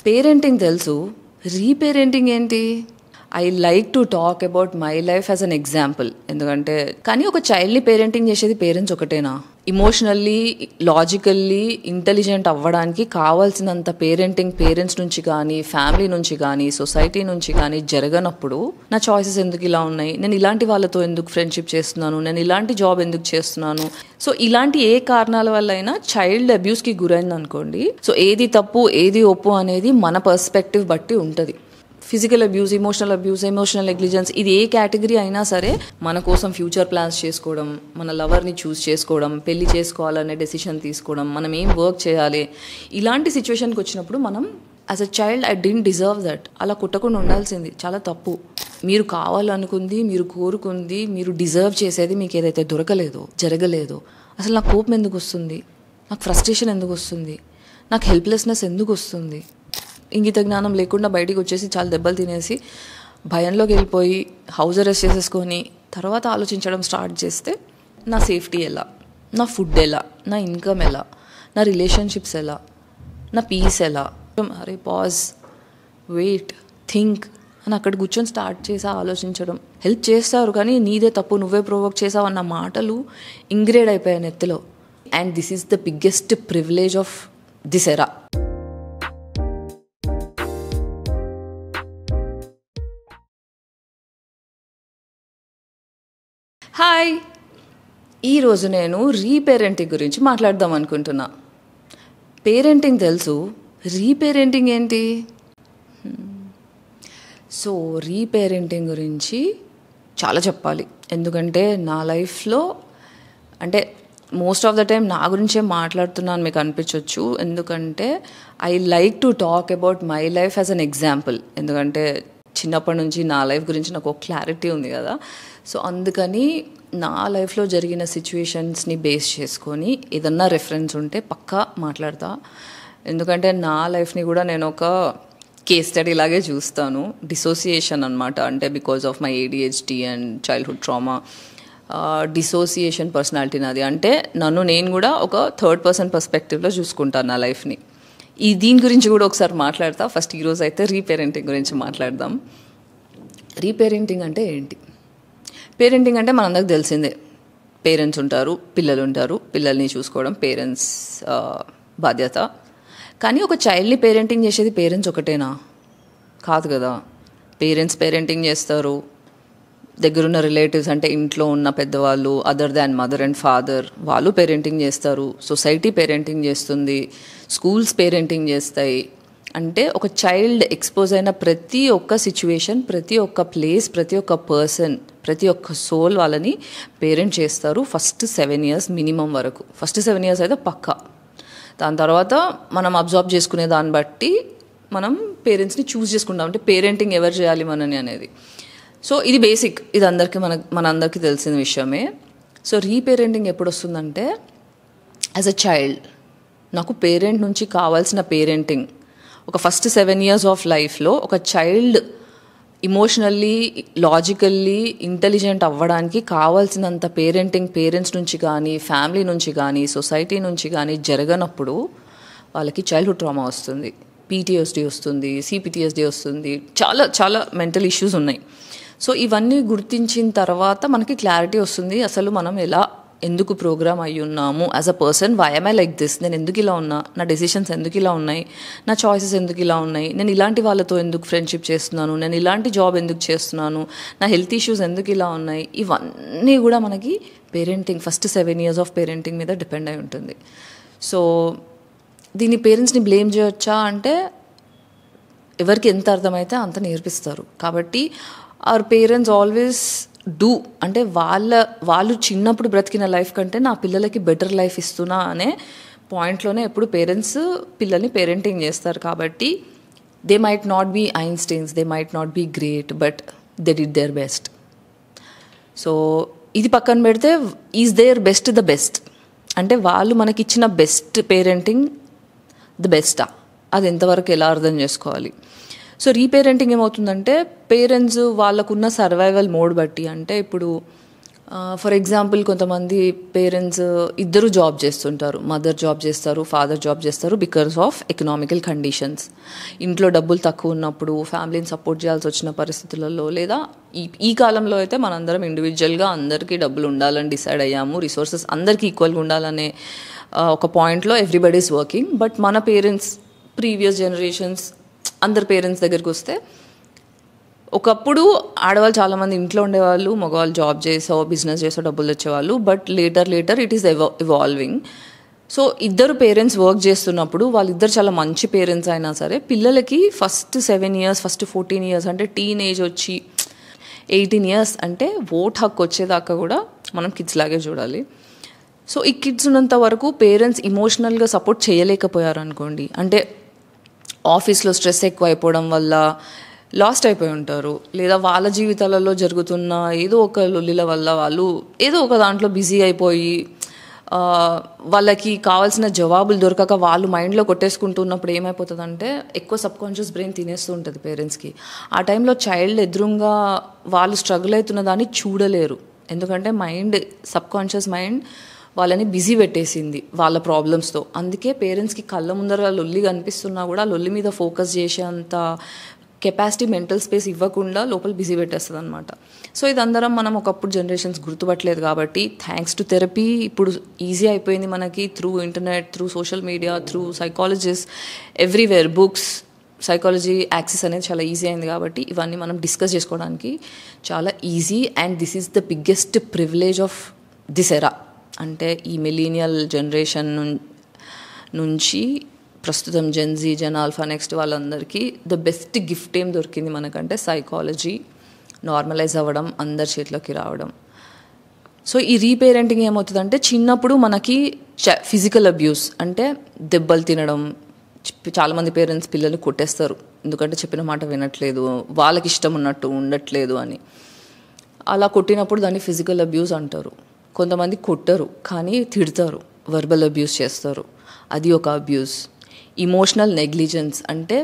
Parenting తెలుసు, రీపేరెంటింగ్ ఏంటి? I like to talk about my life as an example. ఎందుకంటే కానీ ఒక చైల్డ్ని పేరెంటింగ్ చేసేది పేరెంట్స్ ఒకటేనా? ఇమోషనల్లీ, లాజికల్లీ ఇంటెలిజెంట్ అవ్వడానికి కావాల్సినంత పేరెంటింగ్ పేరెంట్స్ నుంచి కానీ, ఫ్యామిలీ నుంచి కానీ, సొసైటీ నుంచి కానీ జరగనప్పుడు నా చాయిసెస్ ఎందుకు ఇలా ఉన్నాయి, నేను ఇలాంటి వాళ్ళతో ఎందుకు ఫ్రెండ్షిప్ చేస్తున్నాను, నేను ఇలాంటి జాబ్ ఎందుకు చేస్తున్నాను, సో ఇలాంటి ఏ కారణాల వల్ల అయినా చైల్డ్ అబ్యూస్కి గురైంది అనుకోండి, సో ఏది తప్పు ఏది ఒప్పు అనేది మన పర్స్పెక్టివ్ బట్టి ఉంటుంది. ఫిజికల్ అబ్యూస్, ఎమోషనల్ నెగ్లిజెన్స్, ఇది ఏ కేటగిరీ అయినా సరే మన కోసం ఫ్యూచర్ ప్లాన్స్ చేసుకోవడం, మన లవర్ని చూస్ చేసుకోవడం, పెళ్లి చేసుకోవాలనే డెసిషన్ తీసుకోవడం, మనం ఏం వర్క్ చేయాలి, ఇలాంటి సిచ్యువేషన్కి వచ్చినప్పుడు మనం as a child I didn't deserve that, అలా కుట్టకుండా ఉండాల్సింది చాలా తప్పు. మీరు కావాలనుకుంది, మీరు కోరుకుంది, మీరు డిజర్వ్ చేసేది మీకు ఏదైతే దొరకలేదో, జరగలేదో, అసలు నాకు కోపం ఎందుకు వస్తుంది, నాకు ఫ్రస్ట్రేషన్ ఎందుకు వస్తుంది, నాకు హెల్ప్లెస్నెస్ ఎందుకు వస్తుంది, ఇంగిత జ్ఞానం లేకుండా బయటికి వచ్చేసి చాలా దెబ్బలు తినేసి భయంలోకి వెళ్ళిపోయి హౌస్ అరెస్ట్ చేసేసుకొని తర్వాత ఆలోచించడం స్టార్ట్ చేస్తే నా సేఫ్టీ ఎలా, నా ఫుడ్ ఎలా, నా ఇన్కమ్ ఎలా, నా రిలేషన్షిప్స్ ఎలా, నా పీస్ ఎలా, అరే పాజ్, వెయిట్, థింక్ అని అక్కడ కూర్చొని స్టార్ట్ చేసి ఆలోచించడం. హెల్ప్ చేస్తారు కానీ నీదే తప్పు, నువ్వే ప్రొవోక్ చేసావు అన్న మాటలు ఇంగ్రేడ్ అయిపోయాయి నెత్తిలో. And this is the biggest privilege of this era. Hi, ఈరోజు నేను రీపేరెంటింగ్ గురించి మాట్లాడదాం అనుకుంటున్నా. పేరెంటింగ్ తెలుసు, రీపేరెంటింగ్ ఏంటి? సో రీపేరెంటింగ్ గురించి చాలా చెప్పాలి. ఎందుకంటే నా లైఫ్లో అంటే మోస్ట్ ఆఫ్ ద టైం నా గురించే మాట్లాడుతున్నాను మీకు అనిపించవచ్చు. ఎందుకంటే I like to talk about my life as an example. ఎందుకంటే చిన్నప్పటి నుంచి నా లైఫ్ గురించి నాకు ఒక క్లారిటీ ఉంది కదా, సో అందుకని నా లైఫ్లో జరిగిన సిచ్యువేషన్స్ని బేస్ చేసుకొని ఏదన్నా రెఫరెన్స్ ఉంటే పక్కా మాట్లాడతా. ఎందుకంటే నా లైఫ్ని కూడా నేను ఒక కేస్ స్టడీ లాగే చూస్తాను. డిసోసియేషన్ అనమాట, అంటే because of my ADHD and childhood trauma, dissociation personality నాది. అంటే నన్ను నేను కూడా ఒక థర్డ్ పర్సన్ పర్స్పెక్టివ్లో చూసుకుంటాను నా లైఫ్ని. దీని గురించి కూడా ఒకసారి మాట్లాడతా. ఫస్ట్ ఈరోజు అయితే రీపేరెంటింగ్ గురించి మాట్లాడదాం. రీపేరెంటింగ్ అంటే ఏంటి? పేరెంటింగ్ అంటే మనందరికి తెలిసిందే, పేరెంట్స్ ఉంటారు, పిల్లలు ఉంటారు, పిల్లల్ని చూసుకోవడం పేరెంట్స్ బాధ్యత. కానీ ఒక చైల్డ్ని పేరెంటింగ్ చేసేది పేరెంట్స్ ఒకటేనా? కాదు కదా. పేరెంట్స్ పేరెంటింగ్ చేస్తారు, దగ్గరున్న రిలేటివ్స్ అంటే ఇంట్లో ఉన్న పెద్దవాళ్ళు other than mother and father వాళ్ళు పేరెంటింగ్ చేస్తారు, సొసైటీ పేరెంటింగ్ చేస్తుంది, స్కూల్స్ పేరెంటింగ్ చేస్తాయి. అంటే ఒక చైల్డ్ ఎక్స్పోజ్ అయిన ప్రతి ఒక్క సిచ్యువేషన్, ప్రతి ఒక్క ప్లేస్, ప్రతి ఒక్క పర్సన్, ప్రతి ఒక్క సోల్ వాళ్ళని పేరెంట్ చేస్తారు ఫస్ట్ 7 years మినిమం వరకు. ఫస్ట్ 7 years అయితే పక్కా. దాని తర్వాత మనం అబ్జర్వ్ చేసుకునే దాన్ని బట్టి మనం పేరెంట్స్ని చూస్ చేసుకుంటాం, అంటే పేరెంటింగ్ ఎవరు చేయాలి మనని అనేది. సో ఇది బేసిక్, ఇది మనందరికీ తెలిసిన విషయమే. సో రీపేరెంటింగ్ ఎప్పుడు వస్తుందంటే యాజ్ అ చైల్డ్ నాకు పేరెంట్ నుంచి కావాల్సిన పేరెంటింగ్ ఒక ఫస్ట్ 7 years ఆఫ్ లైఫ్లో ఒక చైల్డ్ ఇమోషనల్లీ, లాజికల్లీ ఇంటెలిజెంట్ అవ్వడానికి కావాల్సినంత పేరెంటింగ్ పేరెంట్స్ నుంచి కానీ, ఫ్యామిలీ నుంచి కానీ, సొసైటీ నుంచి కానీ జరగనప్పుడు వాళ్ళకి చైల్డ్హుడ్ ట్రామా వస్తుంది, PTSD వస్తుంది, CPTSD వస్తుంది, చాలా చాలా మెంటల్ ఇష్యూస్ ఉన్నాయి. సో ఇవన్నీ గుర్తించిన తర్వాత మనకి క్లారిటీ వస్తుంది అసలు మనం ఎందుకు ప్రోగ్రామ్ అయ్యి ఉన్నాము as a person. Why am I like this, నేను ఎందుకు ఇలా ఉన్నా, నా డెసిషన్స్ ఎందుకు ఇలా ఉన్నాయి, నా చాయిసెస్ ఎందుకు ఇలా ఉన్నాయి, నేను ఇలాంటి వాళ్ళతో ఎందుకు ఫ్రెండ్షిప్ చేస్తున్నాను, నేను ఇలాంటి జాబ్ ఎందుకు చేస్తున్నాను, నా హెల్త్ ఇష్యూస్ ఎందుకు ఇలా ఉన్నాయి, ఇవన్నీ కూడా మనకి parenting first 7 years of parenting మీద డిపెండ్ అయి ఉంటుంది. సో దీన్ని పేరెంట్స్ని బ్లేమ్ చేయొచ్చా అంటే ఎవరికి ఎంత అర్థమైతే అంత నేర్పిస్తారు. కాబట్టి అవర్ పేరెంట్స్ ఆల్వేస్ డూ, అంటే వాళ్ళు చిన్నప్పుడు బ్రతికిన లైఫ్ కంటే నా పిల్లలకి బెటర్ లైఫ్ ఇస్తున్నా అనే పాయింట్లోనే ఎప్పుడు పేరెంట్స్ పిల్లల్ని పేరెంటింగ్ చేస్తారు. కాబట్టి they might not be Einsteins, they might not be great, but they did their best. So ఇది పక్కన పెడితే is their best the best, అంటే వాళ్ళు మనకిచ్చిన బెస్ట్ పేరెంటింగ్ ద బెస్టా, అది ఎంతవరకు ఎలా అర్థం చేసుకోవాలి. సో రీపేరెంటింగ్ ఏమవుతుందంటే పేరెంట్స్ వాళ్ళకున్న సర్వైవల్ మోడ్ బట్టి, అంటే ఇప్పుడు ఫర్ ఎగ్జాంపుల్ కొంతమంది పేరెంట్స్ ఇద్దరు జాబ్ చేస్తుంటారు, మదర్ జాబ్ చేస్తారు, ఫాదర్ జాబ్ చేస్తారు బికాస్ ఆఫ్ ఎకనామికల్ కండిషన్స్. ఇంట్లో డబ్బులు తక్కువ ఉన్నప్పుడు ఫ్యామిలీని సపోర్ట్ చేయాల్సి వచ్చిన పరిస్థితులలో, లేదా ఈ కాలంలో అయితే మనందరం ఇండివిజువల్గా అందరికీ డబ్బులు ఉండాలని డిసైడ్ అయ్యాము, రిసోర్సెస్ అందరికీ ఈక్వల్గా ఉండాలనే ఒక పాయింట్లో ఎవ్రీబడి ఈస్ వర్కింగ్. బట్ మన పేరెంట్స్, ప్రీవియస్ జనరేషన్స్ అందరి పేరెంట్స్ దగ్గరికి వస్తే ఒకప్పుడు ఆడవాళ్ళు చాలామంది ఇంట్లో ఉండేవాళ్ళు, మగవాళ్ళు జాబ్ చేసో బిజినెస్ చేసో డబ్బులు తెచ్చేవాళ్ళు. But later it is evolving. So ఇద్దరు పేరెంట్స్ వర్క్ చేస్తున్నప్పుడు వాళ్ళిద్దరు చాలా మంచి పేరెంట్స్ అయినా సరే పిల్లలకి ఫస్ట్ 7 years, ఫస్ట్ 14 years అంటే టీనేజ్ వచ్చి 18 years అంటే ఓట్ హక్కు వచ్చేదాకా కూడా మనం కిడ్స్ లాగే చూడాలి. సో ఈ కిడ్స్ ఉన్నంత వరకు పేరెంట్స్ ఇమోషనల్గా సపోర్ట్ చేయలేకపోయారు అనుకోండి, అంటే ఆఫీస్లో స్ట్రెస్ ఎక్కువ అయిపోవడం వల్ల లాస్ట్ అయిపోయి ఉంటారు, లేదా వాళ్ళ జీవితాలలో జరుగుతున్న ఏదో ఒక లొల్లిల వల్ల వాళ్ళు ఏదో ఒక దాంట్లో బిజీ అయిపోయి వాళ్ళకి కావాల్సిన జవాబులు దొరకక వాళ్ళు మైండ్లో కొట్టేసుకుంటున్నప్పుడు ఏమైపోతుందంటే ఎక్కువ సబ్కాన్షియస్ బ్రెయిన్ తినేస్తూ ఉంటుంది పేరెంట్స్కి. ఆ టైంలో చైల్డ్ ఎదురుగా వాళ్ళు స్ట్రగుల్ అవుతున్న దాన్ని చూడలేరు, ఎందుకంటే సబ్కాన్షియస్ మైండ్ వాళ్ళని బిజీ పెట్టేసింది వాళ్ళ ప్రాబ్లమ్స్తో. అందుకే పేరెంట్స్కి కళ్ళ ముందర లొల్లి కనిపిస్తున్నా కూడా లొల్లి మీద ఫోకస్ చేసేంత కెపాసిటీ, మెంటల్ స్పేస్ ఇవ్వకుండా లోపల బిజీ పెట్టేస్తుంది అనమాట. సో ఇది అందరం మనం ఒకప్పుడు జనరేషన్స్ గుర్తుపట్టలేదు కాబట్టి థ్యాంక్స్ టు థెరపీ ఇప్పుడు ఈజీ అయిపోయింది మనకి, through internet, through social media, through psychologist, everywhere books, psychology access అనేది చాలా ఈజీ అయింది కాబట్టి ఇవన్నీ మనం డిస్కస్ చేసుకోవడానికి చాలా easy. And this is the biggest privilege of this era. అంటే ఈ మిలీనియల్ జనరేషన్ నుంచి ప్రస్తుతం జెన్జీ, జెన్ ఆల్ఫా, నెక్స్ట్ వాళ్ళందరికీ ద బెస్ట్ గిఫ్ట్ ఏం దొరికింది మనకంటే సైకాలజీ నార్మలైజ్ అవ్వడం, అందరి చేతిలోకి రావడం. సో ఈ రీపేరెంటింగ్ ఏమవుతుందంటే చిన్నప్పుడు మనకి ఫిజికల్ అబ్యూస్ అంటే దెబ్బలు తినడం, చాలామంది పేరెంట్స్ పిల్లల్ని కొట్టేస్తారు ఎందుకంటే చెప్పిన మాట వినట్లేదు, వాళ్ళకి ఇష్టం ఉన్నట్టు ఉండట్లేదు అని. అలా కొట్టినప్పుడు దాన్ని ఫిజికల్ అబ్యూస్ అంటారు. కొంతమంది కొట్టరు కానీ తిడతారు, వర్బల్ అబ్యూస్ చేస్తారు, అది ఒక అబ్యూస్. ఇమోషనల్ నెగ్లిజెన్స్ అంటే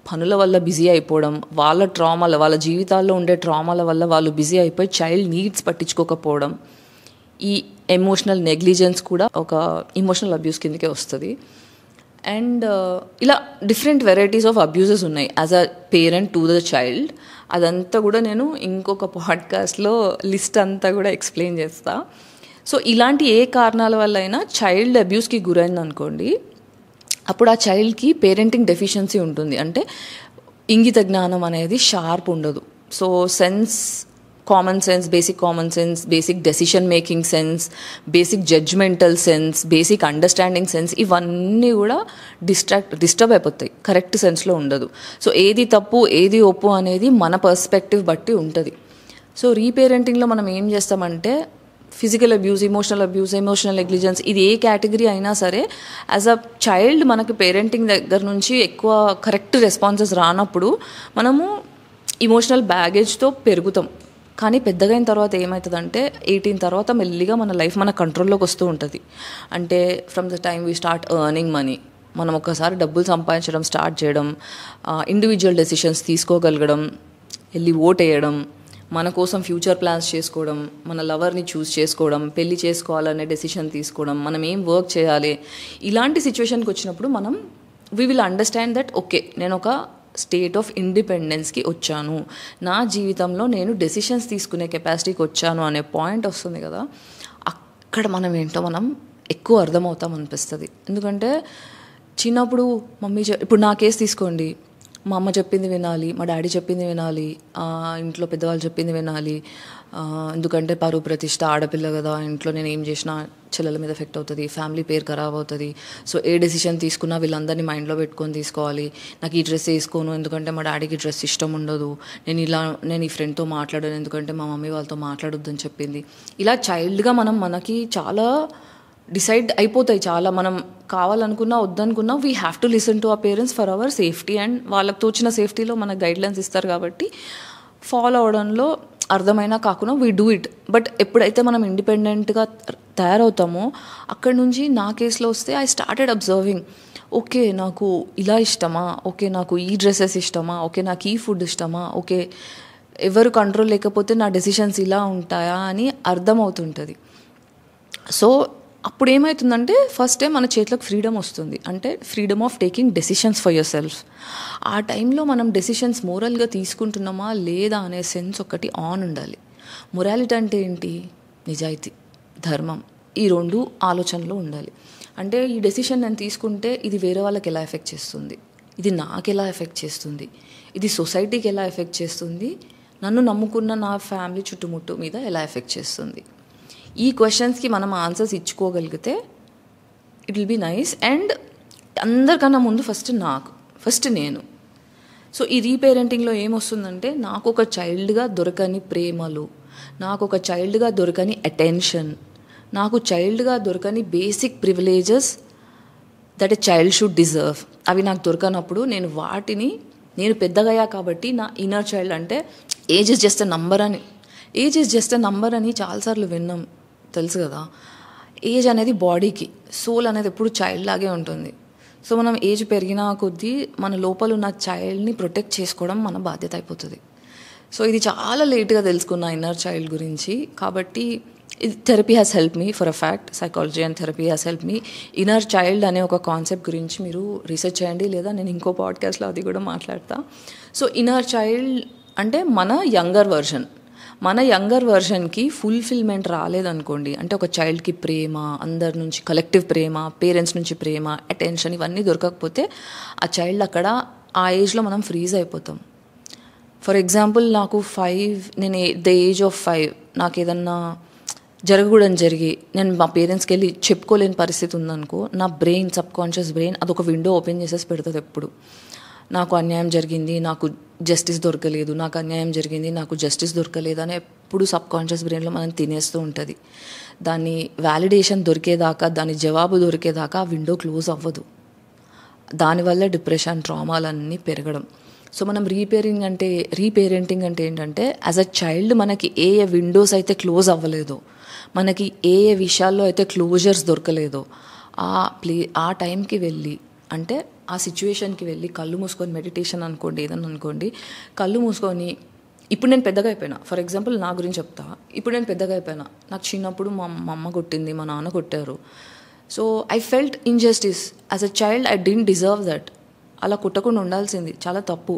పనుల వల్ల బిజీ అయిపోవడం, వాళ్ళ ట్రామాల, వాళ్ళ జీవితాల్లో ఉండే ట్రామాల వల్ల వాళ్ళు బిజీ అయిపోయి చైల్డ్ నీడ్స్ పట్టించుకోకపోవడం. ఈ ఎమోషనల్ నెగ్లిజెన్స్ కూడా ఒక ఇమోషనల్ అబ్యూస్ కిందకే వస్తుంది. అండ్ ఇలా డిఫరెంట్ వెరైటీస్ ఆఫ్ అబ్యూజెస్ ఉన్నాయి as a parent to the child. అదంతా కూడా నేను ఇంకొక పాడ్కాస్ట్లో లిస్ట్ అంతా కూడా ఎక్స్ప్లెయిన్ చేస్తా. సో ఇలాంటి ఏ కారణాల వల్ల అయినా చైల్డ్ అబ్యూస్కి గురైంది అనుకోండి, అప్పుడు ఆ చైల్డ్కి పేరెంటింగ్ డెఫిషియన్సీ ఉంటుంది. అంటే ఇంగిత జ్ఞానం అనేది షార్ప్ ఉండదు. So common sense, basic decision making sense, basic judgemental sense, basic understanding sense ఇవన్నీ కూడా డిస్టర్బ్ అయిపోతాయి, కరెక్ట్ సెన్స్లో ఉండదు. సో ఏది తప్పు ఏది ఒప్పు అనేది మన పర్స్పెక్టివ్ బట్టి ఉంటుంది. సో రీపేరెంటింగ్లో మనం ఏం చేస్తామంటే ఫిజికల్ అబ్యూస్, ఎమోషనల్ నెగ్లిజెన్స్ ఇది ఏ కేటగిరీ అయినా సరే యాజ్ అ చైల్డ్ మనకి పేరెంటింగ్ దగ్గర నుంచి ఎక్కువ కరెక్ట్ రెస్పాన్సెస్ రానప్పుడు మనము ఇమోషనల్ బ్యాగేజ్తో పెరుగుతాం. కానీ పెద్దగా అయిన తర్వాత ఏమవుతుందంటే 18 తర్వాత మెల్లిగా మన లైఫ్ మన కంట్రోల్లోకి వస్తూ ఉంటుంది. అంటే from the time we start earning money, మనం ఒక్కసారి డబ్బులు సంపాదించడం స్టార్ట్ చేయడం, ఇండివిజువల్ డెసిషన్స్ తీసుకోగలగడం, వెళ్ళి ఓట్ వేయడం, మన కోసం ఫ్యూచర్ ప్లాన్స్ చేసుకోవడం, మన లవర్ని చూస్ చేసుకోవడం, పెళ్లి చేసుకోవాలనే డెసిషన్ తీసుకోవడం, మనం ఏం వర్క్ చేయాలి, ఇలాంటి సిచ్యువేషన్కి వచ్చినప్పుడు మనం we will understand that okay నేను ఒక స్టేట్ ఆఫ్ ఇండిపెండెన్స్కి వచ్చాను, నా జీవితంలో నేను డెసిషన్స్ తీసుకునే కెపాసిటీకి వచ్చాను అనే పాయింట్ వస్తుంది కదా. అక్కడ మనం ఏంటో మనం ఎక్కువ అర్థమవుతాం అనిపిస్తుంది. ఎందుకంటే చిన్నప్పుడు ఇప్పుడు నా కేసు తీసుకోండి, మా అమ్మ చెప్పింది వినాలి, మా డాడీ చెప్పింది వినాలి, ఇంట్లో పెద్దవాళ్ళు చెప్పింది వినాలి, ఎందుకంటే పరువు ప్రతిష్ట, ఆడపిల్ల కదా, ఇంట్లో నేను ఏం చేసినా చెల్లెల మీద ఎఫెక్ట్ అవుతుంది, ఫ్యామిలీ పేరు ఖరాబ్ అవుతుంది. సో ఏ డెసిషన్ తీసుకున్నా వీళ్ళందరినీ మైండ్లో పెట్టుకొని తీసుకోవాలి. నాకు ఈ డ్రెస్ వేసుకోను ఎందుకంటే మా డాడీకి డ్రెస్ ఇష్టం ఉండదు, నేను ఈ ఫ్రెండ్తో మాట్లాడాను ఎందుకంటే మా మమ్మీ వాళ్ళతో మాట్లాడొద్దని చెప్పింది. ఇలా చైల్డ్గా మనకి చాలా డిసైడ్ అయిపోతాయి. చాలా మనం కావాలనుకున్నా వద్దనుకున్నా we have to listen to our parents for hour safety. And వాళ్ళకి తోచిన సేఫ్టీలో మనకు గైడ్లైన్స్ ఇస్తారు కాబట్టి ఫాలో అవడంలో అర్థమైనా కాకుండా వీ డూ ఇట్. బట్ ఎప్పుడైతే మనం ఇండిపెండెంట్గా తయారవుతామో అక్కడ నుంచి నా కేసులో వస్తే ఐ స్టార్టెడ్ అబ్జర్వింగ్, ఓకే నాకు ఇలా ఇష్టమా, ఓకే నాకు ఈ డ్రెస్సెస్ ఇష్టమా, ఓకే నాకు ఈ ఫుడ్ ఇష్టమా, ఓకే ఎవరు కంట్రోల్ లేకపోతే నా డెసిషన్స్ ఇలా ఉంటాయా అని అర్థమవుతుంటుంది. సో అప్పుడు ఏమవుతుందంటే ఫస్ట్ టైం మన చేతిలోకి ఫ్రీడమ్ వస్తుంది, అంటే freedom of taking decisions for your self. ఆ టైంలో మనం డెసిషన్స్ మోరల్గా తీసుకుంటున్నామా లేదా అనే సెన్స్ ఒకటి ఆన్ ఉండాలి. మొరాలిటీ అంటే ఏంటి? నిజాయితీ, ధర్మం, ఈ రెండు ఆలోచనలో ఉండాలి. అంటే ఈ డెసిషన్ నేను తీసుకుంటే ఇది వేరే వాళ్ళకి ఎలా ఎఫెక్ట్ చేస్తుంది, ఇది నాకు ఎలా ఎఫెక్ట్ చేస్తుంది, ఇది సొసైటీకి ఎలా ఎఫెక్ట్ చేస్తుంది, నన్ను నమ్ముకున్న నా ఫ్యామిలీ చుట్టుముట్టు మీద ఎలా ఎఫెక్ట్ చేస్తుంది. ఈ క్వశ్చన్స్కి మనం answers ఇచ్చుకోగలిగితే it will be nice. And అందరికన్నా ముందు ఫస్ట్ నేను. సో ఈ రీపేరెంటింగ్లో ఏమొస్తుందంటే నాకు ఒక చైల్డ్గా దొరకని ప్రేమలు, నాకు ఒక చైల్డ్గా దొరకని అటెన్షన్, నాకు చైల్డ్గా దొరకని basic privileges that a child should deserve, అవి నాకు దొరకనప్పుడు నేను పెద్దగయ్యా కాబట్టి నా ఇన్నర్ చైల్డ్ అంటే age is just a number అని చాలాసార్లు విన్నాం, తెలుసు కదా. ఏజ్ అనేది బాడీకి, సోల్ అనేది ఎప్పుడు చైల్డ్ లాగే ఉంటుంది. సో మనం ఏజ్ పెరిగిన కొద్దీ మన లోపల ఉన్న చైల్డ్ని ప్రొటెక్ట్ చేసుకోవడం మన బాధ్యత అయిపోతుంది. సో ఇది చాలా లేట్గా తెలుసుకున్న ఇన్నర్ చైల్డ్ గురించి. కాబట్టి therapy has help me for a fact. Psychology and therapy has help me. Inner child అనే ఒక కాన్సెప్ట్ గురించి మీరు రీసెర్చ్ చేయండి, లేదా నేను ఇంకో పాడ్కాస్ట్లో అది కూడా మాట్లాడతా. సో ఇన్నర్ చైల్డ్ అంటే మన యంగర్ వర్షన్కి ఫుల్ఫిల్మెంట్ రాలేదనుకోండి, అంటే ఒక చైల్డ్కి ప్రేమ, అందరి నుంచి కలెక్టివ్ ప్రేమ, పేరెంట్స్ నుంచి ప్రేమ, అటెన్షన్ ఇవన్నీ దొరకకపోతే ఆ చైల్డ్ అక్కడ ఆ ఏజ్లో మనం ఫ్రీజ్ అయిపోతాం. ఫర్ ఎగ్జాంపుల్ నాకు నేను ద ఏజ్ ఆఫ్ 5 నాకు ఏదన్నా జరగకూడదని జరిగి నేను మా పేరెంట్స్కి వెళ్ళి చెప్పుకోలేని పరిస్థితి ఉందనుకో, నా సబ్కాన్షియస్ బ్రెయిన్ అదొక విండో ఓపెన్ చేసేసి పెడుతుంది. ఎప్పుడు నాకు అన్యాయం జరిగింది, నాకు జస్టిస్ దొరకలేదు, నాకు అన్యాయం జరిగింది, నాకు జస్టిస్ దొరకలేదు అని ఎప్పుడు సబ్కాన్షియస్ బ్రెయిన్లో మనం తినేస్తూ ఉంటుంది. దాన్ని వ్యాలిడేషన్ దొరికేదాకా, దాని జవాబు దొరికేదాకా ఆ విండో క్లోజ్ అవ్వదు. దానివల్ల డిప్రెషన్, ట్రామాలన్నీ పెరగడం. సో మనం రీపేరెంటింగ్ అంటే ఏంటంటే యాజ్ అ చైల్డ్ మనకి ఏ విండోస్ అయితే క్లోజ్ అవ్వలేదో, మనకి ఏ విషయాల్లో అయితే క్లోజర్స్ దొరకలేదో ఆ టైంకి వెళ్ళి, అంటే ఆ సిచ్యువేషన్కి వెళ్ళి కళ్ళు మూసుకొని మెడిటేషన్ అనుకోండి, ఏదన్నా అనుకోండి, కళ్ళు మూసుకొని ఇప్పుడు నేను పెద్దగా అయిపోయినా, ఫర్ ఎగ్జాంపుల్ నా గురించి చెప్తా. ఇప్పుడు నేను పెద్దగా అయిపోయినా, నాకు చిన్నప్పుడు మా అమ్మ కొట్టింది, మా నాన్న కొట్టారు. So I felt injustice as a child. I didn't deserve that. అలా కుట్టకుండా ఉండాల్సింది, చాలా తప్పు.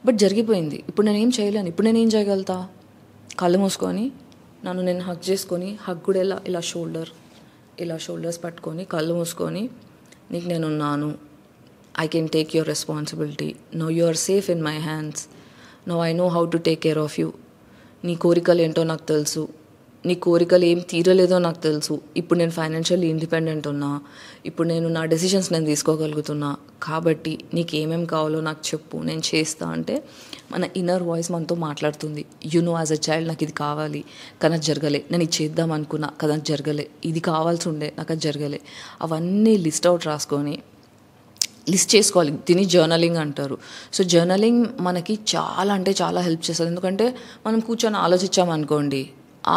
బట్ జరిగిపోయింది. ఇప్పుడు నేను ఏం చేయలేను. ఇప్పుడు నేను ఏం చేయగలుగుతా? కళ్ళు మూసుకొని నన్ను నేను హగ్ చేసుకొని, హగ్ కూడా ఇలా షోల్డర్స్ పట్టుకొని కళ్ళు మూసుకొని, నీకు నేనున్నాను, I can take your responsibility, no you are safe in my hands, no I know how to take care of you. నీ కోరికలు ఏంటో నాకు తెలుసు, నీ కోరికలు ఏం తీరలేదో నాకు తెలుసు. ఇప్పుడు నేను ఫైనాన్షియల్లీ ఇండిపెండెంట్ ఉన్నా, ఇప్పుడు నేను నా డెసిషన్స్ నేను తీసుకోగలుగుతున్నా, కాబట్టి నీకు ఏమేమి కావాలో నాకు చెప్పు, నేను చేస్తా అంటే మన ఇన్నర్ వాయిస్ మనతో మాట్లాడుతుంది. యాజ్ అ చైల్డ్ నాకు ఇది కావాలి కానీ అది జరగలే, నేను ఇది చేద్దాం అనుకున్నా కదా అది జరగలే, ఇది కావాల్సి ఉండే నాకు అది జరగలే. అవన్నీ లిస్ట్ చేసుకోవాలి. దీన్ని జర్నలింగ్ అంటారు. సో జర్నలింగ్ మనకి చాలా అంటే చాలా హెల్ప్ చేస్తుంది. ఎందుకంటే మనం కూర్చొని ఆలోచించామనుకోండి,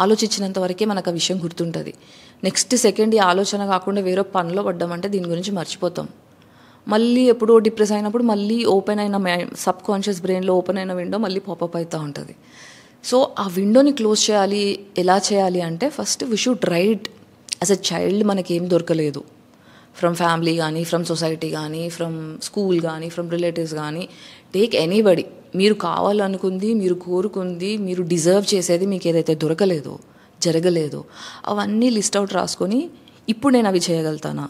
ఆలోచించినంత వరకే మనకు ఆ విషయం గుర్తుంటుంది. నెక్స్ట్ సెకండ్ ఈ ఆలోచన కాకుండా వేరే పనిలో పడ్డామంటే దీని గురించి మర్చిపోతాం. మళ్ళీ ఎప్పుడో డిప్రెస్ అయినప్పుడు మళ్ళీ ఓపెన్ అయిన సబ్ కాన్షియస్ బ్రెయిన్లో ఓపెన్ అయిన విండో మళ్ళీ పాపప్ అవుతూ ఉంటుంది. సో ఆ విండోని క్లోజ్ చేయాలి. ఎలా చేయాలి అంటే first we should write as a child మనకేం దొరకలేదు, ఫ్రమ్ ఫ్యామిలీ కానీ, ఫ్రమ్ సొసైటీ కానీ, ఫ్రమ్ స్కూల్ కానీ, ఫ్రమ్ రిలేటివ్స్ కానీ, టేక్ ఎనీబడి. మీరు కావాలనుకుంది, మీరు కోరుకుంది, మీరు డిజర్వ్ చేసేది మీకు ఏదైతే దొరకలేదో, జరగలేదో అవన్నీ లిస్ట్ అవుట్ రాసుకొని, ఇప్పుడు నేను అవి చేయగలుగుతానా,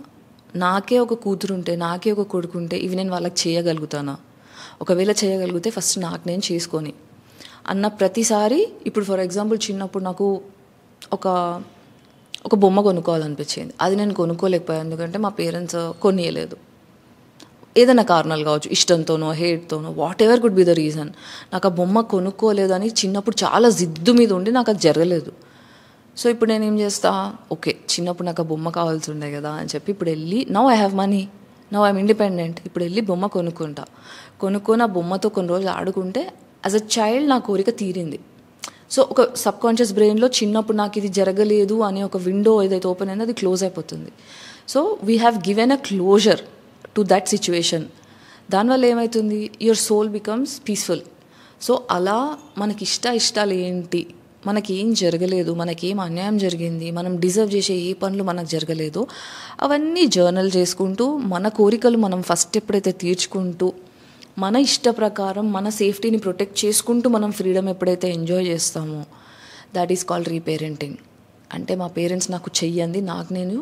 నాకే ఒక కూతురుంటే, నాకే ఒక కొడుకుంటే ఇవి నేను వాళ్ళకి చేయగలుగుతానా, ఒకవేళ చేయగలిగితే ఫస్ట్ నాకు నేను చేసుకొని అన్న ప్రతిసారి. ఇప్పుడు ఫర్ ఎగ్జాంపుల్ చిన్నప్పుడు నాకు ఒక బొమ్మ కొనుక్కోవాలనిపించింది. అది నేను కొనుక్కోలేకపోయాను, ఎందుకంటే మా పేరెంట్స్ కొనియలేదు. ఏదైనా కారణాలు కావచ్చు, ఇష్టంతోనో హేట్తోనో, what ever could be the reason. నాకు ఆ బొమ్మ కొనుక్కోలేదని చిన్నప్పుడు చాలా జిద్దు మీద ఉండి నాకు అది జరగలేదు. సో ఇప్పుడు నేను ఏం చేస్తా, ఓకే చిన్నప్పుడు నాకు ఆ బొమ్మ కావాల్సి ఉండే కదా అని చెప్పి ఇప్పుడు వెళ్ళి, now I have money, now I'm independent, ఇప్పుడు వెళ్ళి బొమ్మ కొనుక్కొని ఆ బొమ్మతో కొన్ని రోజులు ఆడుకుంటే యాజ్ అ చైల్డ్ నా కోరిక తీరింది. సో ఒక సబ్ కాన్షియస్ బ్రెయిన్లో చిన్నప్పుడు నాకు ఇది జరగలేదు అనే ఒక విండో ఏదైతే ఓపెన్ అయిందో అది క్లోజ్ అయిపోతుంది. So we have given a closure to that situation. దానివల్ల ఏమవుతుంది, your soul becomes peaceful. So అలా మనకి ఇష్టాలు ఏంటి, మనకేం జరగలేదు, మనకేం అన్యాయం జరిగింది, మనం డిజర్వ్ చేసే ఏ పనులు మనకు జరగలేదు, అవన్నీ జర్నల్ చేసుకుంటూ మన కోరికలు మనం ఫస్ట్ ఎప్పుడైతే తీర్చుకుంటూ మన ఇష్ట ప్రకారం మన సేఫ్టీని ప్రొటెక్ట్ చేసుకుంటూ మనం ఫ్రీడమ్ ఎప్పుడైతే ఎంజాయ్ చేస్తామో దట్ ఈస్ కాల్డ్ రీపేరెంటింగ్. అంటే మా పేరెంట్స్ నాకు చెయ్యంది నాకు నేను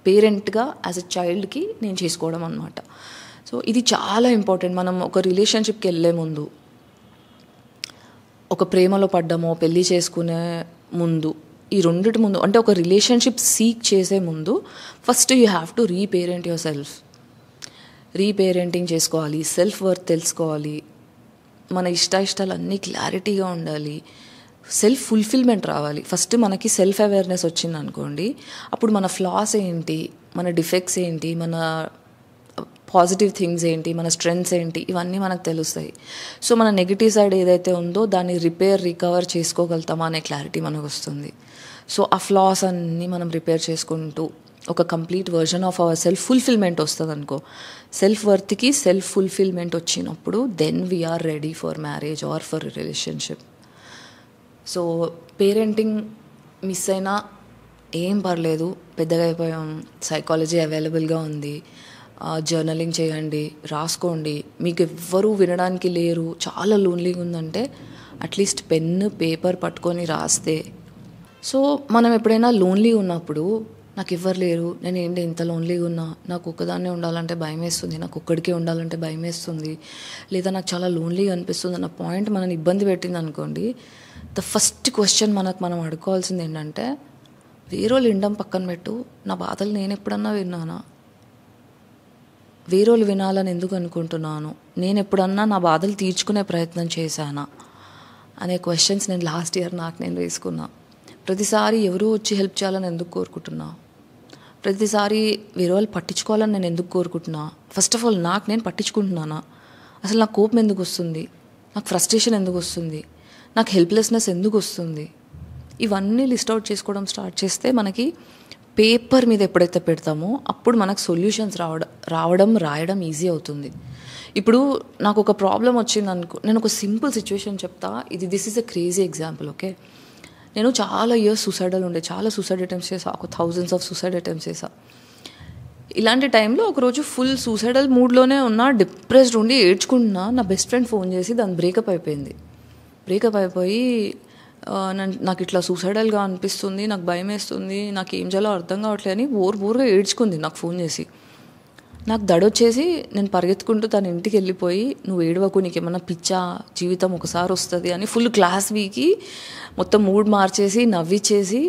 పేరెంట్గా యాజ్ ఎ చైల్డ్కి నేను చేసుకోవడం అనమాట. సో ఇది చాలా ఇంపార్టెంట్. మనం ఒక రిలేషన్షిప్కి వెళ్ళే ముందు, ఒక ప్రేమలో పడ్డమో పెళ్ళి చేసుకునే ముందు, ఈ రెండిటి ముందు అంటే ఒక రిలేషన్షిప్ సీక్ చేసే ముందు first you have to రీపేరెంట్ your self. రీపేరెంటింగ్ చేసుకోవాలి, సెల్ఫ్ వర్త్ తెలుసుకోవాలి, మన ఇష్టాలు అన్నీ క్లారిటీగా ఉండాలి, సెల్ఫ్ ఫుల్ఫిల్మెంట్ రావాలి. ఫస్ట్ మనకి సెల్ఫ్ అవేర్నెస్ వచ్చింది అనుకోండి, అప్పుడు మన ఫ్లాస్ ఏంటి, మన డిఫెక్ట్స్ ఏంటి, మన పాజిటివ్ థింగ్స్ ఏంటి, మన స్ట్రెంగ్స్ ఏంటి, ఇవన్నీ మనకు తెలుస్తాయి. సో మన నెగిటివ్ సైడ్ ఏదైతే ఉందో దాన్ని రికవర్ చేసుకోగలుగుతామా అనే క్లారిటీ మనకు వస్తుంది. సో ఆ ఫ్లాస్ అన్నీ మనం రిపేర్ చేసుకుంటూ ఒక complete version of our self fulfillment వస్తుంది అనుకో. సెల్ఫ్ వర్త్కి సెల్ఫ్ ఫుల్ఫిల్మెంట్ వచ్చినప్పుడు then we're ready for marriage or for relationship. So parenting miss అయినా ఏం పర్లేదు, పెద్దగా అయిపోయాం, సైకాలజీ అవైలబుల్గా ఉంది, జర్నలింగ్ చేయండి, రాసుకోండి. మీకు ఎవ్వరూ వినడానికి లేరు, చాలా లోన్లీగా ఉందంటే అట్లీస్ట్ పెన్ను పేపర్ పట్టుకొని రాస్తే. సో మనం ఎప్పుడైనా లోన్లీ ఉన్నప్పుడు నాకు ఎవ్వరు లేరు, నేను ఏంటి ఇంత లోన్లీగా ఉన్నా, నాకు ఒక్కదాన్నే ఉండాలంటే భయం వేస్తుంది, నాకు ఒక్కడికే ఉండాలంటే భయం వేస్తుంది, లేదా నాకు చాలా లోన్లీగా అనిపిస్తుంది అన్న పాయింట్ మనని ఇబ్బంది పెట్టింది అనుకోండి, ద ఫస్ట్ క్వశ్చన్ మనం అడుకోవాల్సింది ఏంటంటే, వేరేళ్ళు వినడం పక్కన పెట్టు, నా బాధలు నేను ఎప్పుడన్నా విన్నానా, వేరేళ్ళు వినాలని ఎందుకు అనుకుంటున్నాను, నేను ఎప్పుడన్నా నా బాధలు తీర్చుకునే ప్రయత్నం చేశానా అనే క్వశ్చన్స్ నేను లాస్ట్ ఇయర్ నాకు నేను వేసుకున్నా. ప్రతిసారి ఎవరో వచ్చి హెల్ప్ చేయాలని ఎందుకు కోరుకుంటున్నా, ప్రతిసారి వేరే వాళ్ళు పట్టించుకోవాలని నేను ఎందుకు కోరుకుంటున్నా, ఫస్ట్ ఆఫ్ ఆల్ నాకు నేను పట్టించుకుంటున్నానా, అసలు నాకు కోపం ఎందుకు వస్తుంది, నాకు ఫ్రస్ట్రేషన్ ఎందుకు వస్తుంది, నాకు హెల్ప్లెస్నెస్ ఎందుకు వస్తుంది, ఇవన్నీ లిస్ట్ అవుట్ చేసుకోవడం స్టార్ట్ చేస్తే మనకి పేపర్ మీద ఎప్పుడైతే పెడతామో అప్పుడు మనకు సొల్యూషన్స్ రాయడం ఈజీ అవుతుంది. ఇప్పుడు నాకు ఒక ప్రాబ్లం వచ్చింది అనుకో, నేను ఒక సింపుల్ సిచ్యువేషన్ చెప్తా, this is a crazy example. Okay, నేను చాలా ఇయర్స్ సూసైడల్ ఉండే, చాలా సూసైడ్ అటెంప్ట్స్ చేసా, ఒక థౌజండ్స్ ఆఫ్ సూసైడ్ అటెంప్ట్స్ చేసా. ఇలాంటి టైంలో ఒకరోజు ఫుల్ సూసైడల్ మూడ్లోనే ఉన్నా, డిప్రెస్డ్ ఉండి ఏడ్చుకుంటున్నా, నా బెస్ట్ ఫ్రెండ్ ఫోన్ చేసి దాని బ్రేకప్ అయిపోయింది. బ్రేకప్ అయిపోయి నాకు ఇట్లా సూసైడల్గా అనిపిస్తుంది, నాకు భయం వేస్తుంది, నాకు ఏం చేయాలో అర్థం కావట్లేదు అని బోర్గా ఏడ్చుకుంది నాకు ఫోన్ చేసి. నాకు దడొచ్చేసి నేను పరిగెత్తుకుంటూ తన ఇంటికి వెళ్ళిపోయి, నువ్వు ఏడవకు, నీకు ఏమన్నా పిచ్చా, జీవితం ఒకసారి వస్తుంది అని ఫుల్ క్లాస్ వీకి మొత్తం మూడ్ మార్చేసి నవ్విచ్చేసి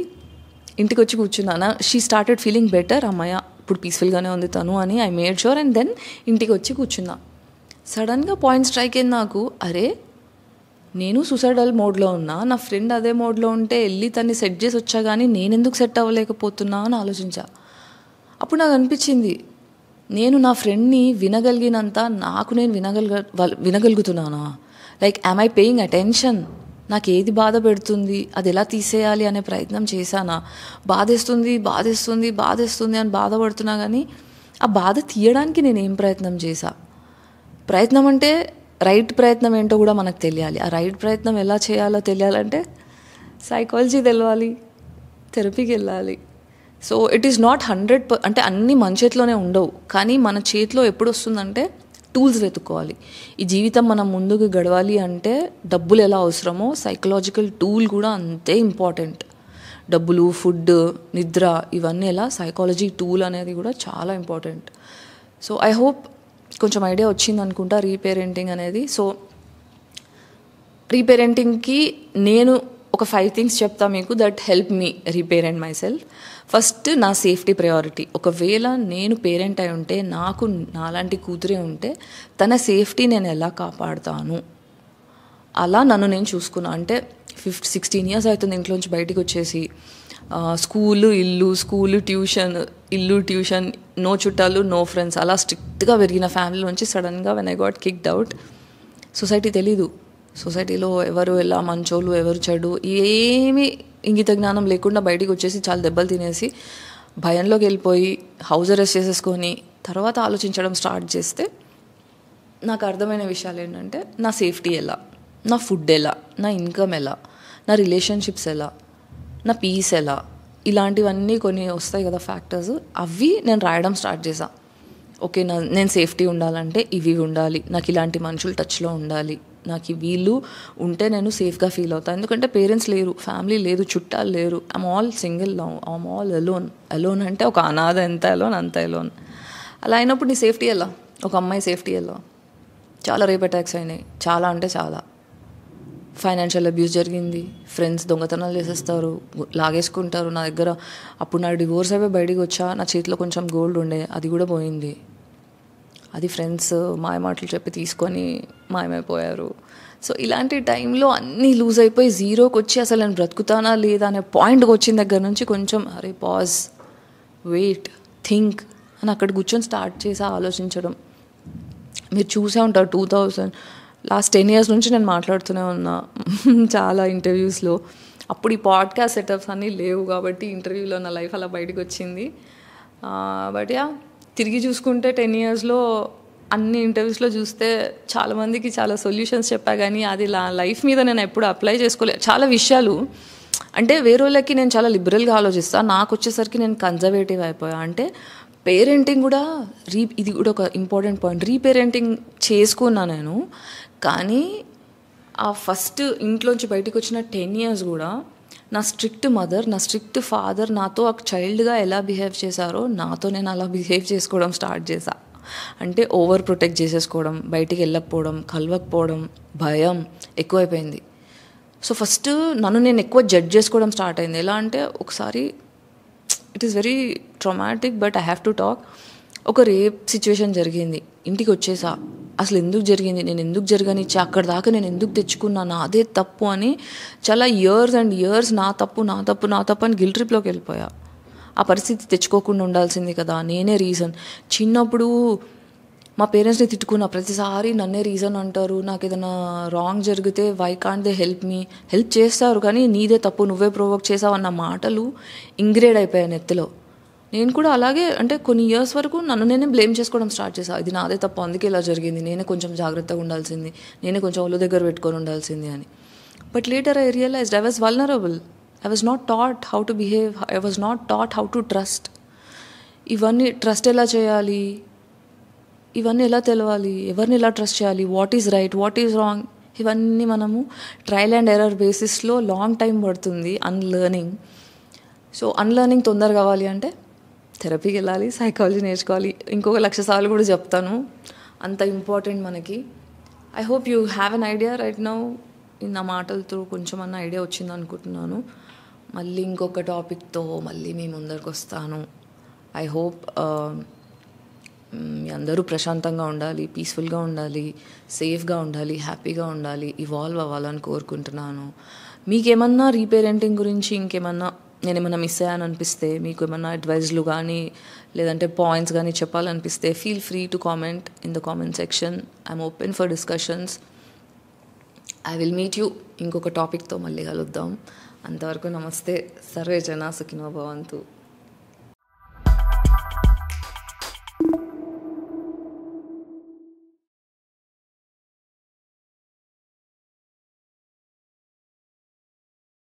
ఇంటికి వచ్చి కూర్చున్నాను. షీ స్టార్టెడ్ ఫీలింగ్ బెటర్, అమ్మాయ ఇప్పుడు పీస్ఫుల్గానే ఉంది తను అని I made sure. And then ఇంటికి వచ్చి కూర్చున్నా. సడన్గా పాయింట్ స్ట్రైక్ అయింది నాకు, అరే నేను సూసైడల్ మోడ్లో ఉన్నా, నా ఫ్రెండ్ అదే మోడ్లో ఉంటే వెళ్ళి తన్ని సెట్ చేసి వచ్చా, కానీ నేను ఎందుకు సెట్ అవ్వలేకపోతున్నా అని ఆలోచించా. అప్పుడు నాకు అనిపించింది, నేను నా ఫ్రెండ్ని వినగలిగినంత నాకు నేను వినగలుగుతున్నానా, like am I paying attention, నాకు ఏది బాధ పెడుతుంది, అది ఎలా తీసేయాలి అనే ప్రయత్నం చేశానా, బాధేస్తుంది అని బాధపడుతున్నా, కానీ ఆ బాధ తీయడానికి నేను ఏం ప్రయత్నం చేశా. ప్రయత్నం అంటే రైట్ ప్రయత్నం ఏంటో కూడా మనకు తెలియాలి. ఆ రైట్ ప్రయత్నం ఎలా చేయాలో తెలియాలంటే సైకాలజీ తెలవాలి, థెరపీకి వెళ్ళాలి. సో ఇట్ ఈస్ నాట్ 100%, అంటే అన్నీ మన చేతిలోనే ఉండవు, కానీ మన చేతిలో ఎప్పుడు వస్తుందంటే టూల్స్ వెతుక్కోవాలి. ఈ జీవితం మనం ముందుకు గడవాలి అంటే డబ్బులు ఎలా అవసరమో సైకలాజికల్ టూల్ కూడా అంతే ఇంపార్టెంట్. డబ్బులు, ఫుడ్, నిద్ర, ఇవన్నీ ఎలా, సైకాలజీ టూల్ అనేది కూడా చాలా ఇంపార్టెంట్. సో ఐ హోప్ కొంచెం ఐడియా వచ్చింది అనుకుంటా రీపేరెంటింగ్ అనేది. సో రీపేరెంటింగ్కి నేను ఒక 5 థింగ్స్ చెప్తా మీకు that help me రీపేరెంట్ my self. First, నా సేఫ్టీ ప్రయారిటీ. ఒకవేళ నేను పేరెంట్ అయి ఉంటే, నాకు నాలాంటి కూతురే ఉంటే తన సేఫ్టీ నేను ఎలా కాపాడుతాను, అలా నన్ను నేను చూసుకున్నా. అంటే 16 ఇయర్స్ అవుతుంది ఇంట్లోంచి బయటికి వచ్చేసి, స్కూలు ట్యూషన్, నో చుట్టాలు, నో ఫ్రెండ్స్, అలా స్ట్రిక్ట్గా పెరిగిన ఫ్యామిలీ నుంచి సడన్గా when I got kicked out, society తెలీదు, సొసైటీలో ఎవరు ఎలా మంచోళ్ళు ఎవరు చెడు ఏమీ ఇంగిత జ్ఞానం లేకుండా బయటికి వచ్చేసి చాలా దెబ్బలు తినేసి భయంలోకి వెళ్ళిపోయి హౌస్ అరెస్ట్ చేసేసుకొని తర్వాత ఆలోచించడం స్టార్ట్ చేస్తే నాకు అర్థమైన విషయాలు ఏంటంటే, నా సేఫ్టీ ఎలా, నా ఫుడ్ ఎలా, నా ఇన్కమ్ ఎలా, నా రిలేషన్షిప్స్ ఎలా, నా పీస్ ఎలా, ఇలాంటివన్నీ కొన్ని వస్తాయి కదా ఫ్యాక్టర్స్. అవి నేను రాయడం స్టార్ట్ చేశా. ఓకే, నేను సేఫ్టీ ఉండాలంటే ఇవి ఉండాలి, నాకు ఇలాంటి మనుషులు టచ్లో ఉండాలి, నాకు వీళ్ళు ఉంటే నేను సేఫ్గా ఫీల్ అవుతాను. ఎందుకంటే పేరెంట్స్ లేరు, ఫ్యామిలీ లేదు, చుట్టాలు లేరు. I'm all single now, I'm all alone అంటే ఒక అనాథ, ఎంత అలోన్ అంత అలోన్. అలా అయినప్పుడు నీ సేఫ్టీ ఎలా, ఒక అమ్మాయి సేఫ్టీ ఎలా? చాలా రేప్ అటాక్స్ అయినాయి, చాలా అంటే చాలా. ఫైనాన్షియల్ అబ్యూస్ జరిగింది, ఫ్రెండ్స్ దొంగతనాలు చేసేస్తారు, లాగేసుకుంటారు. నా దగ్గర అప్పుడు నా డివోర్స్ అయిపోయి బయటికి వచ్చా, నా చేతిలో కొంచెం గోల్డ్ ఉండే, అది కూడా పోయింది. అది ఫ్రెండ్స్ మాయమాటలు చెప్పి తీసుకొని మాయమైపోయారు. సో ఇలాంటి టైంలో అన్నీ లూజ్ అయిపోయి జీరోకి వచ్చి అసలు నేను బ్రతుకుతానా లేదా అనే పాయింట్కి వచ్చిన దగ్గర నుంచి కొంచెం అరే పాజ్, వెయిట్, థింక్ అని అక్కడ కూర్చొని స్టార్ట్ చేసి ఆలోచించడం. మీరు చూసే ఉంటారు 2000 లాస్ట్ 10 years నుంచి నేను మాట్లాడుతూనే ఉన్నా చాలా ఇంటర్వ్యూస్లో. అప్పుడు ఈ పాడ్కాస్ట్ సెటప్స్ అన్నీ లేవు కాబట్టి ఇంటర్వ్యూలో నా లైఫ్ అలా బయటకు వచ్చింది. బట్ తిరిగి చూసుకుంటే 10 yearsలో అన్ని ఇంటర్వ్యూస్లో చూస్తే చాలామందికి చాలా సొల్యూషన్స్ చెప్పా, కానీ అది లైఫ్ మీద నేను ఎప్పుడు అప్లై చేసుకోలేదు. చాలా విషయాలు అంటే వేరే వాళ్ళకి నేను చాలా లిబరల్గా ఆలోచిస్తాను, నాకు వచ్చేసరికి నేను కన్జర్వేటివ్ అయిపోయా. అంటే పేరెంటింగ్ కూడా ఇది కూడా ఒక ఇంపార్టెంట్ పాయింట్. రీపేరెంటింగ్ చేసుకున్నా నేను, కానీ ఆ ఫస్ట్ ఇంట్లోంచి బయటకు వచ్చిన 10 years కూడా నా స్ట్రిక్ట్ మదర్, నా స్ట్రిక్ట్ ఫాదర్ నాతో ఒక చైల్డ్గా ఎలా బిహేవ్ చేశారో నాతో నేను అలా బిహేవ్ చేసుకోవడం స్టార్ట్ చేశా. అంటే ఓవర్ ప్రొటెక్ట్ చేసేసుకోవడం, బయటికి వెళ్ళకపోవడం, కలవకపోవడం, భయం ఎక్కువైపోయింది. సో ఫస్ట్ నన్ను నేను ఎక్కువ జడ్జ్ చేసుకోవడం స్టార్ట్ అయింది. ఎలా అంటే ఒకసారి it is very traumatic but I have to talk. ఒక రేప్ సిచ్యువేషన్ జరిగింది, ఇంటికి వచ్చేసా. అసలు ఎందుకు జరిగింది, నేను ఎందుకు జరగనిచ్చా, అక్కడ దాకా నేను ఎందుకు తెచ్చుకున్నాను, అదే తప్పు అని చాలా ఇయర్స్ అండ్ ఇయర్స్ నా తప్పు అని గిల్ట్ ట్రిప్లోకి వెళ్ళిపోయా. ఆ పరిస్థితి తెచ్చుకోకుండా ఉండాల్సింది కదా, నేనే రీజన్. చిన్నప్పుడు మా పేరెంట్స్ని తిట్టుకున్న ప్రతిసారి నన్నే రీజన్ అంటారు. నాకు ఏదైనా రాంగ్ జరిగితే why can't they help me, help చేస్తారు కానీ నీదే తప్పు, నువ్వే ప్రొవోక్ చేసావు అన్న మాటలు ఇంగ్రేడ్ అయిపోయాను నెత్తిలో. నేను కూడా అలాగే అంటే కొన్ని ఇయర్స్ వరకు నన్ను నేనే బ్లేమ్ చేసుకోవడం స్టార్ట్ చేశాను. ఇది నాదే తప్పు, అందుకే ఇలా జరిగింది, నేనే కొంచెం జాగ్రత్తగా ఉండాల్సింది, నేనే కొంచెం ఒళ్ళు దగ్గర పెట్టుకొని ఉండాల్సింది అని. But later I realized I was vulnerable. I was not taught how to behave. I was not taught how to trust. ఇవన్నీ ట్రస్ట్ ఎలా చేయాలి, ఇవన్నీ ఎలా తెలవాలి, ఎవరిని ఎలా ట్రస్ట్ చేయాలి, what is right, what is wrong, ఇవన్నీ మనము ట్రయల్ అండ్ ఎర్రర్ బేసిస్లో లాంగ్ టైం పడుతుంది అన్లర్నింగ్. సో అన్లర్నింగ్ తొందర కావాలి అంటే థెరపీకి వెళ్ళాలి, సైకాలజీ నేర్చుకోవాలి. ఇంకొక 1,00,000 సార్లు కూడా చెప్తాను, అంత ఇంపార్టెంట్ మనకి. I hope you have an idea right now. నా మాటలతో కొంచెం అన్న ఐడియా వచ్చింది అనుకుంటున్నాను. మళ్ళీ ఇంకొక టాపిక్తో మళ్ళీ మీ ముందరికి వస్తాను. ఐ హోప్ మీ అందరూ ప్రశాంతంగా ఉండాలి, పీస్ఫుల్గా ఉండాలి, సేఫ్గా ఉండాలి, హ్యాపీగా ఉండాలి, ఇవాల్వ్ అవ్వాలని కోరుకుంటున్నాను. మీకేమన్నా రీపేరెంటింగ్ గురించి ఇంకేమన్నా నేనేమన్నా మిస్ అయ్యాను అనిపిస్తే, మీకు ఏమన్నా అడ్వైజ్లు కానీ లేదంటే పాయింట్స్ కానీ చెప్పాలనిపిస్తే feel free to comment in the comment section. I'm open for discussions. I will meet you ఇంకొక టాపిక్తో మళ్ళీ కలుద్దాం. అంతవరకు నమస్తే. సర్వే జనా సుఖినో భవంతు.